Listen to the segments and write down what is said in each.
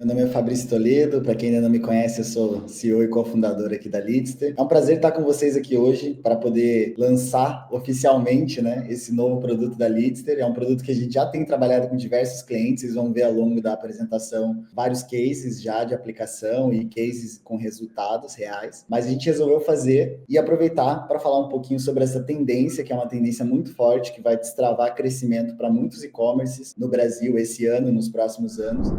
Meu nome é Fabrício Toledo, para quem ainda não me conhece, eu sou CEO e cofundador aqui da Leadster. É um prazer estar com vocês aqui hoje para poder lançar oficialmente, né, esse novo produto da Leadster. É um produto que a gente já tem trabalhado com diversos clientes, vocês vão ver ao longo da apresentação vários cases já de aplicação e cases com resultados reais. Mas a gente resolveu fazer e aproveitar para falar um pouquinho sobre essa tendência, que é uma tendência muito forte, que vai destravar crescimento para muitos e-commerces no Brasil esse ano e nos próximos anos.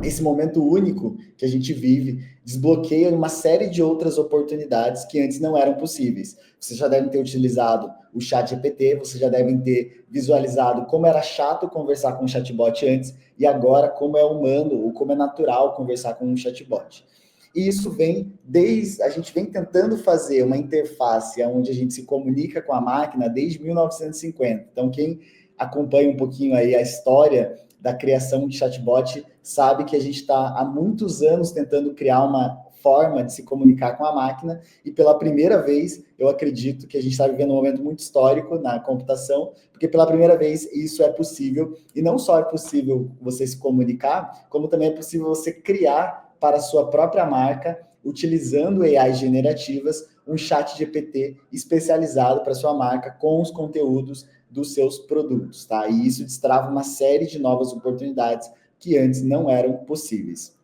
Esse momento único que a gente vive desbloqueia uma série de outras oportunidades que antes não eram possíveis. Vocês já devem ter utilizado o chat GPT, vocês já devem ter visualizado como era chato conversar com um chatbot antes e agora como é humano ou como é natural conversar com um chatbot. E isso vem a gente vem tentando fazer uma interface onde a gente se comunica com a máquina desde 1950. Então, quem acompanha um pouquinho aí a história da criação de chatbot sabe que a gente está há muitos anos tentando criar uma forma de se comunicar com a máquina e pela primeira vez eu acredito que a gente está vivendo um momento muito histórico na computação, porque pela primeira vez isso é possível e não só é possível você se comunicar, como também é possível você criar para a sua própria marca, utilizando AI generativas, um chat GPT especializado para sua marca com os conteúdos dos seus produtos, tá? E isso destrava uma série de novas oportunidades que antes não eram possíveis.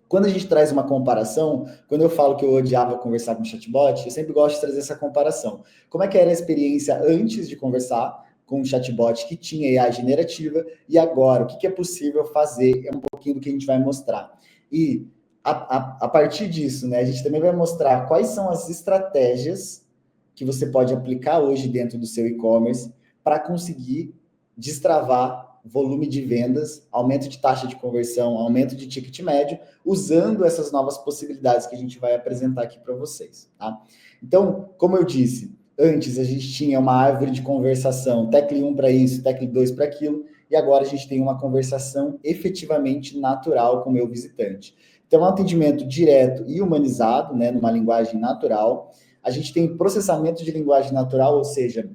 Quando a gente traz uma comparação, quando eu falo que eu odiava conversar com chatbot, eu sempre gosto de trazer essa comparação. Como é que era a experiência antes de conversar com um chatbot que tinha AI generativa e agora, o que é possível fazer? É um pouquinho do que a gente vai mostrar. E a partir disso, né, a gente também vai mostrar quais são as estratégias que você pode aplicar hoje dentro do seu e-commerce para conseguir destravar volume de vendas, aumento de taxa de conversão, aumento de ticket médio, usando essas novas possibilidades que a gente vai apresentar aqui para vocês, tá? Então, como eu disse, antes a gente tinha uma árvore de conversação, tecle 1 para isso, tecle 2 para aquilo, e agora a gente tem uma conversação efetivamente natural com o meu visitante. Então, é um atendimento direto e humanizado, né, numa linguagem natural. A gente tem processamento de linguagem natural, ou seja,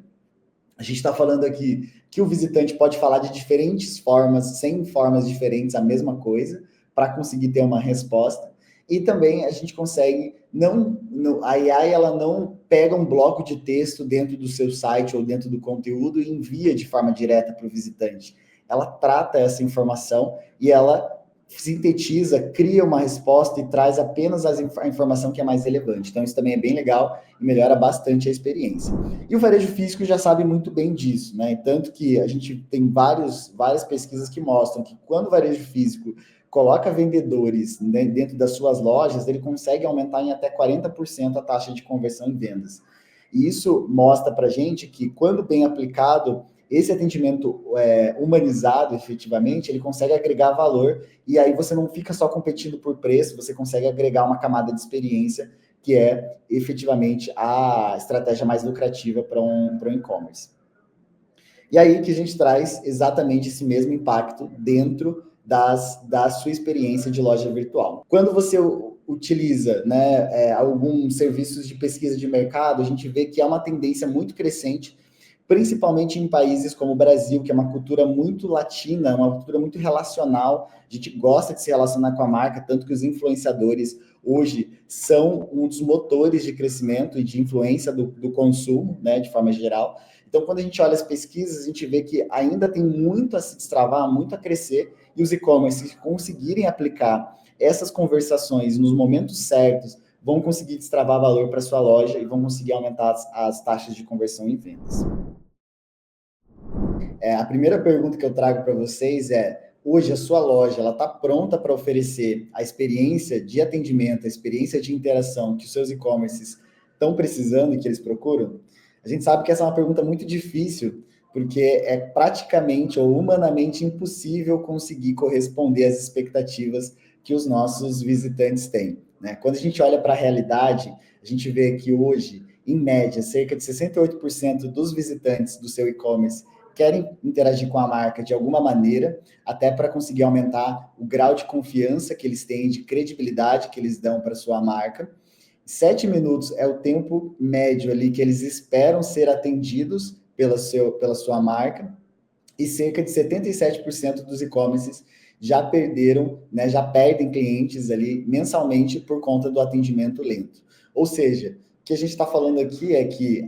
a gente está falando aqui que o visitante pode falar de diferentes formas, 100 formas diferentes, a mesma coisa, para conseguir ter uma resposta. E também a gente consegue, a AI ela não pega um bloco de texto dentro do seu site ou dentro do conteúdo e envia de forma direta para o visitante. Ela trata essa informação e ela sintetiza, cria uma resposta e traz apenas a informação que é mais relevante. Então, isso também é bem legal e melhora bastante a experiência. E o varejo físico já sabe muito bem disso, né? Tanto que a gente tem várias pesquisas que mostram que quando o varejo físico coloca vendedores, né, dentro das suas lojas, ele consegue aumentar em até 40% a taxa de conversão em vendas. E isso mostra para a gente que, quando bem aplicado, esse atendimento humanizado, efetivamente, ele consegue agregar valor e aí você não fica só competindo por preço, você consegue agregar uma camada de experiência que é efetivamente a estratégia mais lucrativa para um e-commerce. E aí que a gente traz exatamente esse mesmo impacto dentro da sua experiência de loja virtual. Quando você utiliza, né, alguns serviços de pesquisa de mercado, a gente vê que é uma tendência muito crescente, principalmente em países como o Brasil, que é uma cultura muito latina, uma cultura muito relacional. A gente gosta de se relacionar com a marca, tanto que os influenciadores hoje são um dos motores de crescimento e de influência do consumo, né, de forma geral. Então, quando a gente olha as pesquisas, a gente vê que ainda tem muito a se destravar, muito a crescer, e os e-commerce, se conseguirem aplicar essas conversações nos momentos certos, vão conseguir destravar valor para sua loja e vão conseguir aumentar as taxas de conversão em vendas. A primeira pergunta que eu trago para vocês é: hoje a sua loja ela está pronta para oferecer a experiência de atendimento, a experiência de interação que os seus e-commerces estão precisando e que eles procuram? A gente sabe que essa é uma pergunta muito difícil, porque é praticamente ou humanamente impossível conseguir corresponder às expectativas que os nossos visitantes têm, né? Quando a gente olha para a realidade, a gente vê que hoje, em média, cerca de 68% dos visitantes do seu e-commerce querem interagir com a marca de alguma maneira, até para conseguir aumentar o grau de confiança que eles têm, de credibilidade que eles dão para sua marca. 7 minutos é o tempo médio ali que eles esperam ser atendidos pela sua marca, e cerca de 77% dos e-commerces já perderam, né, já perdem clientes ali mensalmente por conta do atendimento lento. Ou seja, o que a gente está falando aqui é que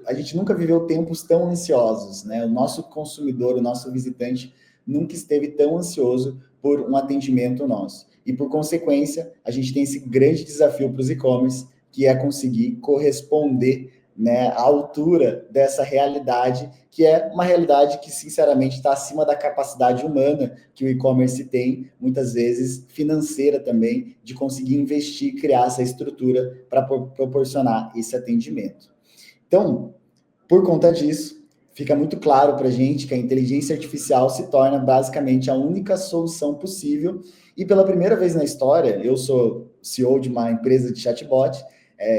a gente nunca viveu tempos tão ansiosos, né? O nosso consumidor, o nosso visitante, nunca esteve tão ansioso por um atendimento nosso. E, por consequência, a gente tem esse grande desafio para os e-commerce, que é conseguir corresponder, né, à altura dessa realidade, que é uma realidade que, sinceramente, está acima da capacidade humana que o e-commerce tem, muitas vezes financeira também, de conseguir investir e criar essa estrutura para proporcionar esse atendimento. Então, por conta disso, fica muito claro para a gente que a inteligência artificial se torna basicamente a única solução possível. E pela primeira vez na história, eu sou CEO de uma empresa de chatbot.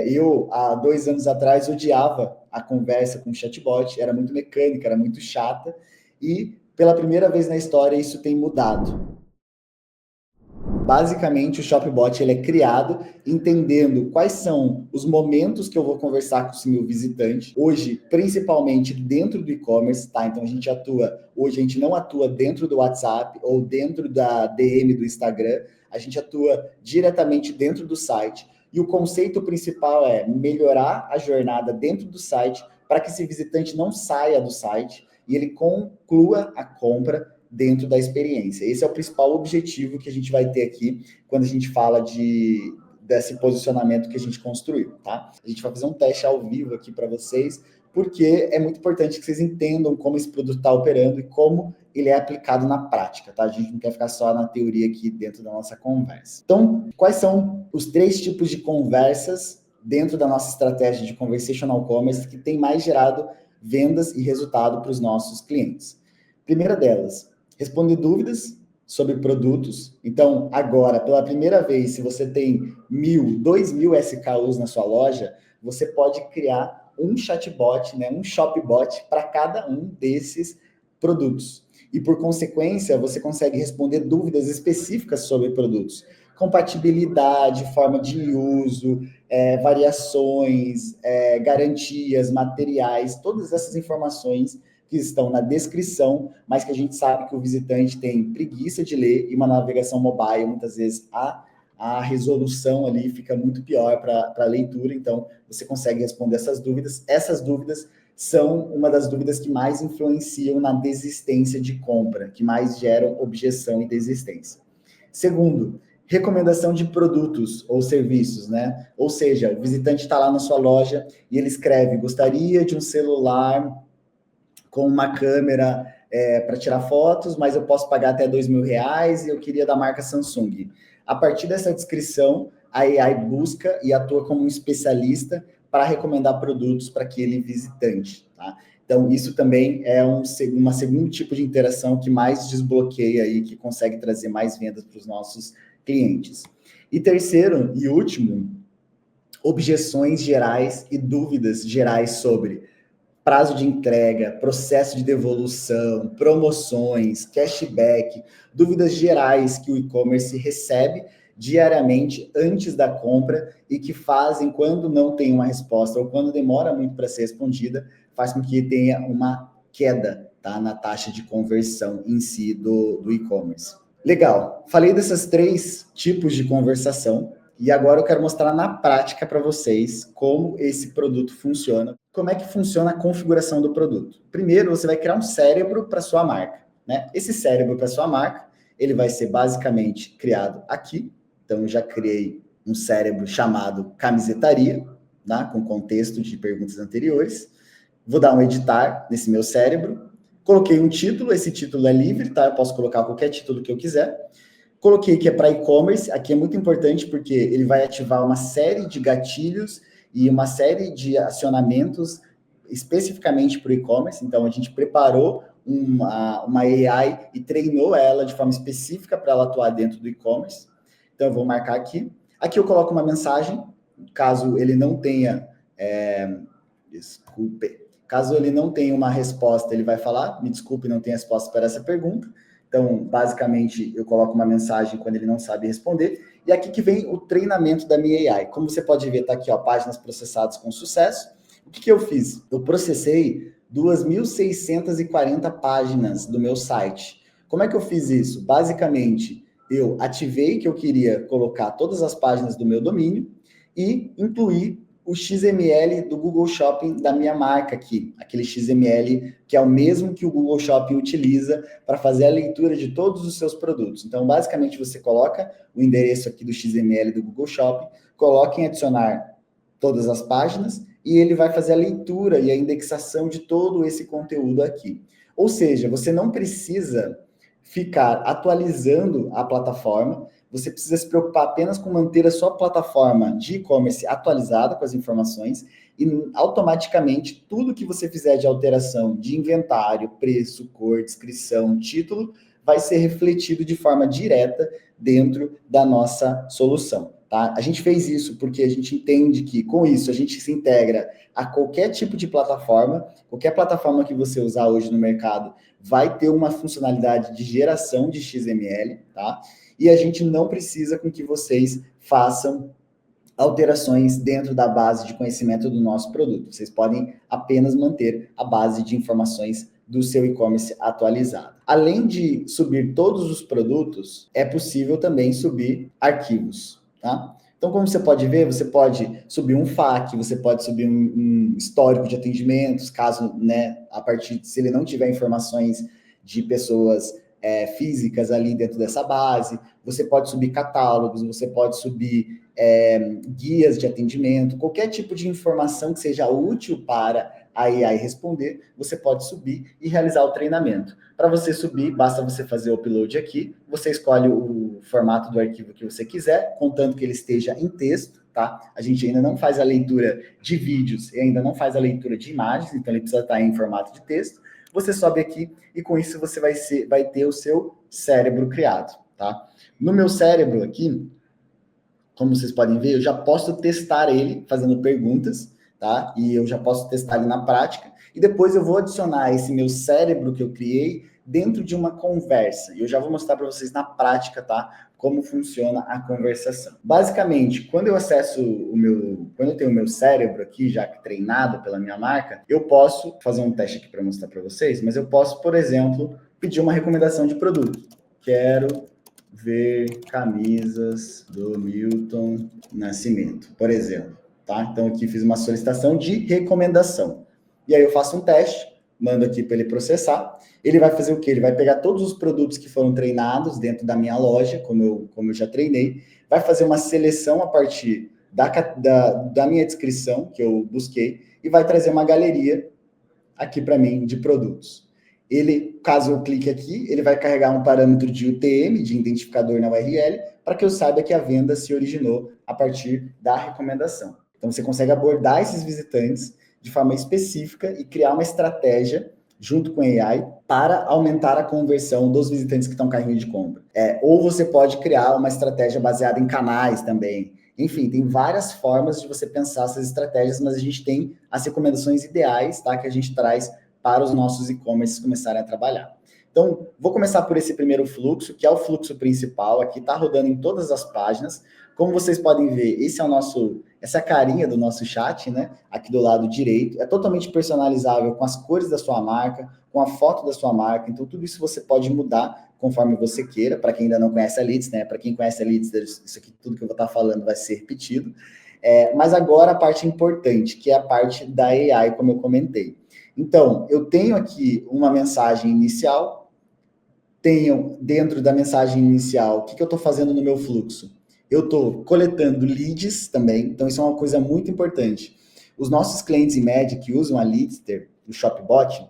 Eu, há 2 anos atrás, odiava a conversa com o chatbot, era muito mecânica, era muito chata. E pela primeira vez na história, isso tem mudado. Basicamente, o Shopbot ele é criado entendendo quais são os momentos que eu vou conversar com esse meu visitante. Hoje, principalmente dentro do e-commerce, tá? Então, hoje a gente não atua dentro do WhatsApp ou dentro da DM do Instagram, a gente atua diretamente dentro do site. E o conceito principal é melhorar a jornada dentro do site para que esse visitante não saia do site e ele conclua a compra dentro da experiência. Esse é o principal objetivo que a gente vai ter aqui quando a gente fala desse posicionamento que a gente construiu, tá? A gente vai fazer um teste ao vivo aqui para vocês, porque é muito importante que vocês entendam como esse produto está operando e como ele é aplicado na prática, tá? A gente não quer ficar só na teoria aqui dentro da nossa conversa. Então, quais são os 3 tipos de conversas dentro da nossa estratégia de Conversational Commerce que tem mais gerado vendas e resultado para os nossos clientes? Primeira delas, responder dúvidas sobre produtos. Então, agora, pela primeira vez, se você tem 1.000, 2.000 SKUs na sua loja, você pode criar um chatbot, né, um shopbot para cada um desses produtos. E, por consequência, você consegue responder dúvidas específicas sobre produtos. Compatibilidade, forma de uso, variações, garantias, materiais, todas essas informações que estão na descrição, mas que a gente sabe que o visitante tem preguiça de ler e uma navegação mobile, muitas vezes a resolução ali fica muito pior para a leitura, então você consegue responder essas dúvidas. Essas dúvidas são uma das dúvidas que mais influenciam na desistência de compra, que mais geram objeção e desistência. Segundo, recomendação de produtos ou serviços, né? Ou seja, o visitante está lá na sua loja e ele escreve, gostaria de um celular com uma câmera para tirar fotos, mas eu posso pagar até R$2.000 e eu queria da marca Samsung. A partir dessa descrição, a AI busca e atua como um especialista para recomendar produtos para aquele visitante, tá? Então, isso também é um segundo tipo de interação que mais desbloqueia e que consegue trazer mais vendas para os nossos clientes. E terceiro e último, objeções gerais e dúvidas gerais sobre prazo de entrega, processo de devolução, promoções, cashback, dúvidas gerais que o e-commerce recebe diariamente antes da compra e que fazem, quando não tem uma resposta ou quando demora muito para ser respondida, faz com que tenha uma queda, tá, na taxa de conversão em si do e-commerce. Legal, falei desses 3 tipos de conversação. E agora eu quero mostrar na prática para vocês como esse produto funciona. Como é que funciona a configuração do produto? Primeiro, você vai criar um cérebro para sua marca, né? Esse cérebro para sua marca, ele vai ser basicamente criado aqui. Então, eu já criei um cérebro chamado camisetaria, tá? Com contexto de perguntas anteriores. Vou dar um editar nesse meu cérebro. Coloquei um título, esse título é livre, tá? Eu posso colocar qualquer título que eu quiser. Coloquei que é para e-commerce, aqui é muito importante porque ele vai ativar uma série de gatilhos e uma série de acionamentos especificamente para o e-commerce. Então, a gente preparou uma AI e treinou ela de forma específica para ela atuar dentro do e-commerce. Então, eu vou marcar aqui. Aqui eu coloco uma mensagem, caso ele não tenha... Caso ele não tenha uma resposta, ele vai falar, me desculpe, não tem resposta para essa pergunta. Então, basicamente, eu coloco uma mensagem quando ele não sabe responder. E aqui que vem o treinamento da minha AI. Como você pode ver, está aqui, ó, páginas processadas com sucesso. O que eu fiz? Eu processei 2.640 páginas do meu site, Como é que eu fiz isso? Basicamente, eu ativei que eu queria colocar todas as páginas do meu domínio e incluir o XML do Google Shopping da minha marca aqui, aquele XML que é o mesmo que o Google Shopping utiliza para fazer a leitura de todos os seus produtos. Então, basicamente, você coloca o endereço aqui do XML do Google Shopping, coloca em adicionar todas as páginas e ele vai fazer a leitura e a indexação de todo esse conteúdo aqui. Ou seja, você não precisa ficar atualizando a plataforma, você precisa se preocupar apenas com manter a sua plataforma de e-commerce atualizada com as informações e automaticamente tudo que você fizer de alteração de inventário, preço, cor, descrição, título, vai ser refletido de forma direta dentro da nossa solução. Tá? A gente fez isso porque a gente entende que com isso a gente se integra a qualquer tipo de plataforma, qualquer plataforma que você usar hoje no mercado vai ter uma funcionalidade de geração de XML, tá? E a gente não precisa com que vocês façam alterações dentro da base de conhecimento do nosso produto. Vocês podem apenas manter a base de informações do seu e-commerce atualizado. Além de subir todos os produtos, é possível também subir arquivos, tá? Então, como você pode ver, você pode subir um FAQ, você pode subir um histórico de atendimentos, caso, né, a partir, se ele não tiver informações de pessoas físicas ali dentro dessa base, você pode subir catálogos, você pode subir guias de atendimento, qualquer tipo de informação que seja útil para a AI responder, você pode subir e realizar o treinamento. Para você subir, basta você fazer o upload aqui, você escolhe o formato do arquivo que você quiser, contanto que ele esteja em texto, tá? A gente ainda não faz a leitura de vídeos e ainda não faz a leitura de imagens, então ele precisa estar em formato de texto. Você sobe aqui e com isso você vai ter o seu cérebro criado, tá? No meu cérebro aqui, como vocês podem ver, eu já posso testar ele fazendo perguntas, tá? E eu já posso testar ele na prática. E depois eu vou adicionar esse meu cérebro que eu criei dentro de uma conversa. E eu já vou mostrar para vocês na prática, tá? Como funciona a conversação. Basicamente, quando eu acesso quando eu tenho o meu cérebro aqui já treinado pela minha marca, eu posso fazer um teste aqui para mostrar para vocês, mas eu posso, por exemplo, pedir uma recomendação de produto. Quero ver camisas do Milton Nascimento, por exemplo, tá? Então aqui fiz uma solicitação de recomendação. E aí eu faço um teste, mando aqui para ele processar. Ele vai fazer o quê? Ele vai pegar todos os produtos que foram treinados dentro da minha loja, como eu já treinei, vai fazer uma seleção a partir da minha descrição, que eu busquei, e vai trazer uma galeria aqui para mim de produtos. Ele, caso eu clique aqui, ele vai carregar um parâmetro de UTM, de identificador na URL, para que eu saiba que a venda se originou a partir da recomendação. Então, você consegue abordar esses visitantes de forma específica e criar uma estratégia junto com a AI para aumentar a conversão dos visitantes que estão no carrinho de compra. Ou você pode criar uma estratégia baseada em canais também. Enfim, tem várias formas de você pensar essas estratégias, mas a gente tem as recomendações ideais, tá, que a gente traz para os nossos e-commerces começarem a trabalhar. Então, vou começar por esse primeiro fluxo, que é o fluxo principal, aqui está rodando em todas as páginas. Como vocês podem ver, essa é a carinha do nosso chat, né? Aqui do lado direito. É totalmente personalizável com as cores da sua marca, com a foto da sua marca. Então, tudo isso você pode mudar conforme você queira. Para quem ainda não conhece a Leads, né? Para quem conhece a Leads, isso aqui, tudo que eu vou estar falando vai ser repetido. Mas agora a parte importante, que é a parte da AI, como eu comentei. Então, eu tenho aqui uma mensagem inicial, tenho dentro da mensagem inicial, o que eu estou fazendo no meu fluxo? Eu estou coletando leads também, então isso é uma coisa muito importante. Os nossos clientes em média que usam a Leadster, o Shopbot,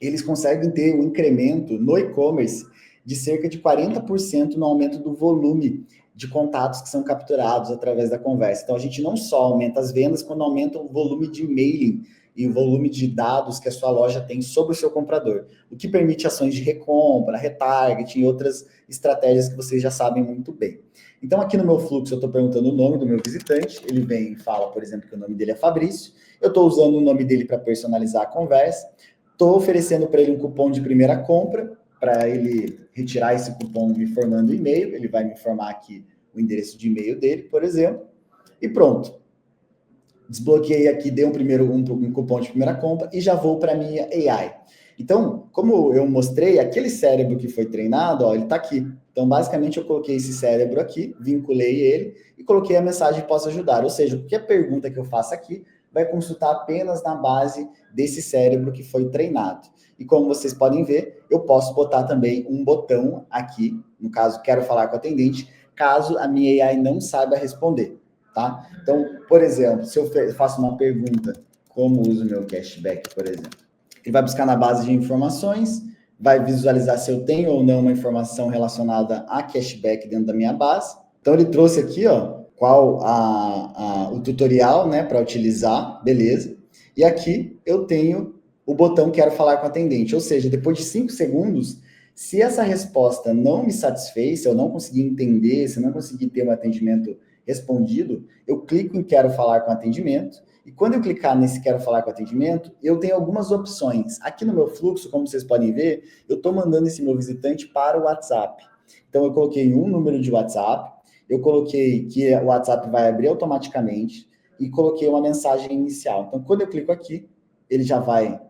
eles conseguem ter um incremento no e-commerce de cerca de 40% no aumento do volume de contatos que são capturados através da conversa. Então, a gente não só aumenta as vendas, quando aumenta o volume de e-mailing e o volume de dados que a sua loja tem sobre o seu comprador, o que permite ações de recompra, retargeting e outras estratégias que vocês já sabem muito bem. Então, aqui no meu fluxo, eu estou perguntando o nome do meu visitante, ele vem e fala, por exemplo, que o nome dele é Fabrício, eu estou usando o nome dele para personalizar a conversa, estou oferecendo para ele um cupom de primeira compra, para ele retirar esse cupom me informando o e-mail, ele vai me informar aqui o endereço de e-mail dele, por exemplo, e pronto. Desbloqueei aqui, dei um cupom de primeira compra e já vou para a minha AI. Então, como eu mostrei, aquele cérebro que foi treinado, ó, ele está aqui. Então, basicamente, eu coloquei esse cérebro aqui, vinculei ele e coloquei a mensagem posso ajudar. Ou seja, qualquer pergunta que eu faça aqui vai consultar apenas na base desse cérebro que foi treinado. E como vocês podem ver, eu posso botar também um botão aqui, no caso, quero falar com o atendente, caso a minha AI não saiba responder, tá? Então, por exemplo, se eu faço uma pergunta, como uso o meu cashback, por exemplo, ele vai buscar na base de informações, vai visualizar se eu tenho ou não uma informação relacionada a cashback dentro da minha base. Então, ele trouxe aqui, ó, qual o tutorial, né, para utilizar, beleza. E aqui eu tenho o botão quero falar com o atendente, ou seja, depois de 5 segundos, se essa resposta não me satisfez, se eu não conseguir entender, se eu não conseguir ter um atendimento respondido, eu clico em quero falar com o atendimento, e quando eu clicar nesse quero falar com o atendimento, eu tenho algumas opções. Aqui no meu fluxo, como vocês podem ver, eu estou mandando esse meu visitante para o WhatsApp. Então, eu coloquei um número de WhatsApp, eu coloquei que o WhatsApp vai abrir automaticamente e coloquei uma mensagem inicial. Então, quando eu clico aqui, ele já vai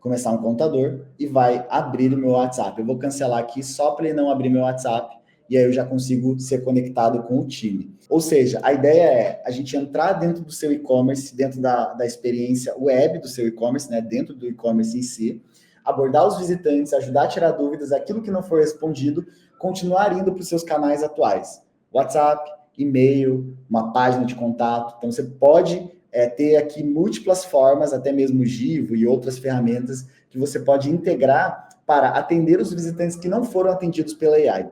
começar um contador e vai abrir o meu WhatsApp. Eu vou cancelar aqui só para ele não abrir meu WhatsApp e aí eu já consigo ser conectado com o time. Ou seja, a ideia é a gente entrar dentro do seu e-commerce, dentro da experiência web do seu e-commerce, né, dentro do e-commerce em si, abordar os visitantes, ajudar a tirar dúvidas, aquilo que não for respondido, continuar indo para os seus canais atuais. WhatsApp, e-mail, uma página de contato. Então, você pode ter aqui múltiplas formas, até mesmo Givo e outras ferramentas que você pode integrar para atender os visitantes que não foram atendidos pela AI.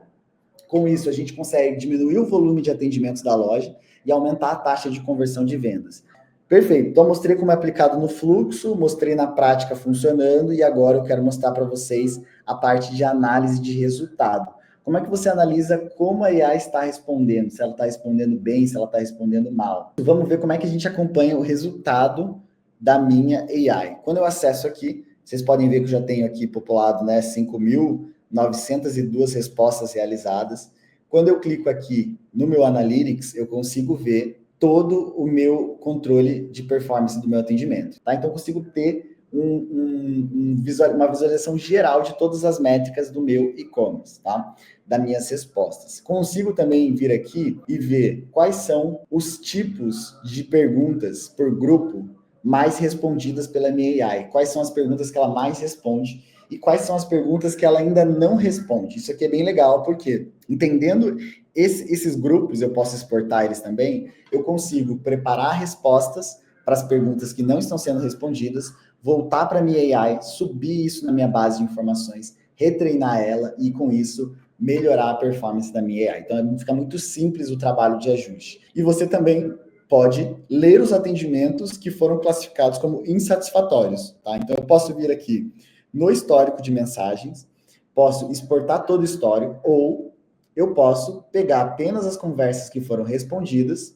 Com isso, a gente consegue diminuir o volume de atendimentos da loja e aumentar a taxa de conversão de vendas. Perfeito. Então, mostrei como é aplicado no fluxo, mostrei na prática funcionando e agora eu quero mostrar para vocês a parte de análise de resultado. Como é que você analisa como a AI está respondendo? Se ela está respondendo bem, se ela está respondendo mal. Vamos ver como é que a gente acompanha o resultado da minha AI. Quando eu acesso aqui, vocês podem ver que eu já tenho aqui populado, né, 5.902 respostas realizadas. Quando eu clico aqui no meu Analytics, eu consigo ver todo o meu controle de performance do meu atendimento, tá? Então, eu consigo ter uma visualização geral de todas as métricas do meu e-commerce, tá? Das minhas respostas. Consigo também vir aqui e ver quais são os tipos de perguntas por grupo mais respondidas pela minha AI. Quais são as perguntas que ela mais responde e quais são as perguntas que ela ainda não responde. Isso aqui é bem legal, porque entendendo esses grupos, eu posso exportar eles também, eu consigo preparar respostas para as perguntas que não estão sendo respondidas, voltar para a minha AI, subir isso na minha base de informações, retreinar ela e, com isso, melhorar a performance da minha AI. Então, fica muito simples o trabalho de ajuste. E você também pode ler os atendimentos que foram classificados como insatisfatórios, tá? Então, eu posso vir aqui no histórico de mensagens, posso exportar todo o histórico, ou eu posso pegar apenas as conversas que foram respondidas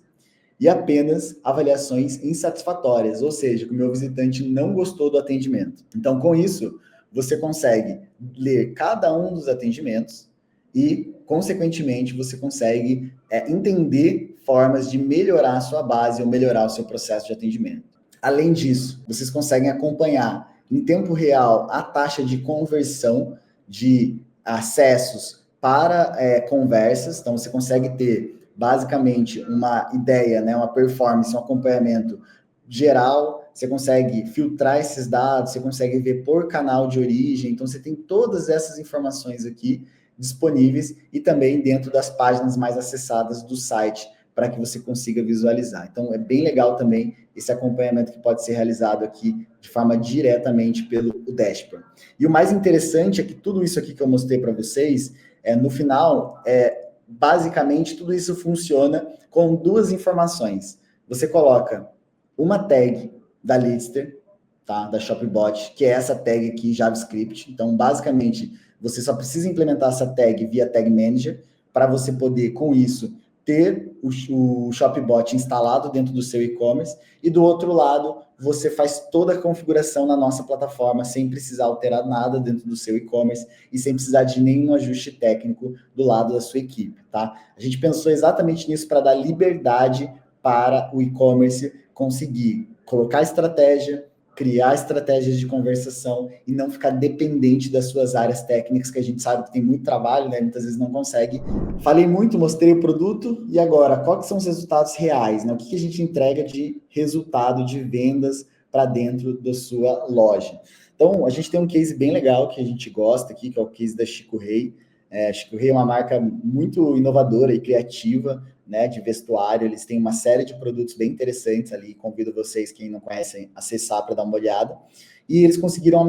e apenas avaliações insatisfatórias, ou seja, que o meu visitante não gostou do atendimento. Então, com isso, você consegue ler cada um dos atendimentos e, consequentemente, você consegue entender formas de melhorar a sua base ou melhorar o seu processo de atendimento. Além disso, vocês conseguem acompanhar em tempo real a taxa de conversão de acessos para conversas. Então, você consegue ter, basicamente, uma ideia, né, uma performance, um acompanhamento geral. Você consegue filtrar esses dados, você consegue ver por canal de origem. Então, você tem todas essas informações aqui disponíveis e também dentro das páginas mais acessadas do site para que você consiga visualizar. Então, é bem legal também esse acompanhamento que pode ser realizado aqui de forma diretamente pelo dashboard. E o mais interessante é que tudo isso aqui que eu mostrei para vocês, no final, basicamente, tudo isso funciona com duas informações. Você coloca uma tag da Leadster, tá? Da Shopbot, que é essa tag aqui em JavaScript. Então, basicamente, você só precisa implementar essa tag via Tag Manager para você poder, com isso, ter o Shopbot instalado dentro do seu e-commerce e do outro lado, você faz toda a configuração na nossa plataforma sem precisar alterar nada dentro do seu e-commerce e sem precisar de nenhum ajuste técnico do lado da sua equipe, tá? A gente pensou exatamente nisso para dar liberdade para o e-commerce conseguir colocar estratégia, criar estratégias de conversação e não ficar dependente das suas áreas técnicas, que a gente sabe que tem muito trabalho, né? Muitas vezes não consegue. Falei muito, mostrei o produto, e agora, quais são os resultados reais, né? O que a gente entrega de resultado de vendas para dentro da sua loja? Então, a gente tem um case bem legal que a gente gosta aqui, que é o case da Chico Rei. Chico Rei é uma marca muito inovadora e criativa, né, de vestuário. Eles têm uma série de produtos bem interessantes ali. Convido vocês, quem não conhecem, acessar para dar uma olhada. E eles conseguiram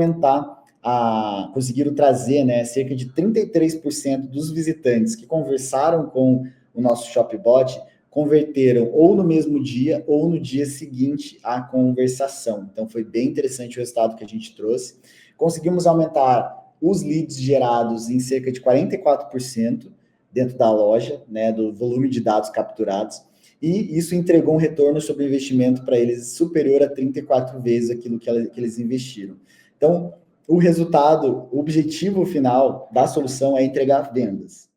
conseguiram trazer, né, cerca de 33% dos visitantes que conversaram com o nosso Shopbot converteram ou no mesmo dia ou no dia seguinte à conversação. Então, foi bem interessante o resultado que a gente trouxe. Conseguimos aumentar os leads gerados em cerca de 44% dentro da loja, né, do volume de dados capturados, e isso entregou um retorno sobre investimento para eles superior a 34 vezes aquilo que eles investiram. Então, o resultado, o objetivo final da solução é entregar vendas.